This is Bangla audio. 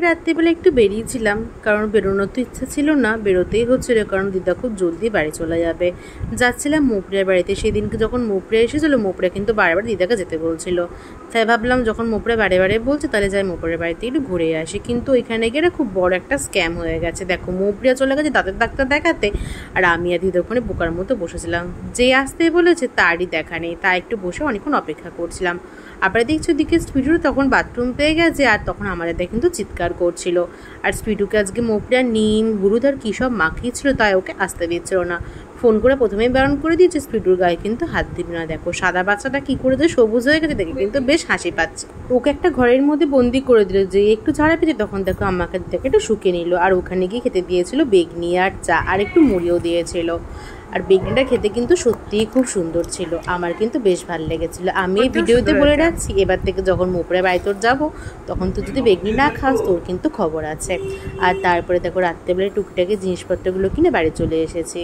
রাত্রিবেলা একটু বেরিয়েছিলাম, কারণ বেরোনোর তো ইচ্ছা ছিল না, বেরোতেই হচ্ছিল কারণ দিদা খুব জলদি বাড়ি চলে যাবে। যাচ্ছিলাম মোপড়িয়ার বাড়িতে। সেদিনকে যখন মোপড়িয়া এসেছিলো, মোপড়িয়া কিন্তু বারবার দিদাকে যেতে বলছিল। তাই ভাবলাম যখন মোপড়িয়া বারে বারে বলছে তাহলে যাই মোপড়িয়ার বাড়িতে একটু ঘুরে আসি। কিন্তু ওইখানে গিয়ে খুব বড় একটা স্ক্যাম হয়ে গেছে। দেখো, মোপড়িয়া চলে গেছে দাঁতের ডাক্তার দেখাতে, আর আমি আর দিদা ওখানে বোকার মতো বসেছিলাম। যে আসতে বলেছে তারই দেখা নেই, তাই একটু বসে অনেকক্ষণ অপেক্ষা করছিলাম। আবার দেখছি ওদিকে স্পিডুর তখন বাথরুম পেয়ে গেছে, আর তখন আমাদের কিন্তু চিৎকার করছিল। আর স্পিডুকে আজকে মোপড়িয়া নিম হলুদ আর কী সব মাখিয়েছিল, তাই ওকে আসতে দিচ্ছিল না। ফোন করে প্রথমেই বারণ করে দিয়েছে স্পিডুর গায়ে কিন্তু হাত দিবি না। দেখো সাদা বাচ্চাটা কী করে যে সবুজ হয়ে গেছে দেখে কিন্তু বেশ হাসি পাচ্ছে। ওকে একটা ঘরের মধ্যে বন্দি করে দিল, যে একটু ছাড়া পেয়েছে তখন দেখো আমাকে দেখে একটু শুকিয়ে নিল। আর ওখানে গিয়ে খেতে দিয়েছিল বেগনি আর চা, আর একটু মুড়িও দিয়েছিল। আর বেগনিটা খেতে কিন্তু সত্যিই খুব সুন্দর ছিল, আমার কিন্তু বেশ ভালো লেগেছিলো। আমি এই ভিডিওতে বলে রাখছি, এবার থেকে যখন মোপড়িয়া বাড়ি তোর যাবো, তখন তুই যদি বেগনি না খাস তোর কিন্তু খবর আছে। আর তারপরে দেখো রাত্রেবেলায় টুকিটাকি জিনিসপত্রগুলো কিনে বাড়ি চলে এসেছি।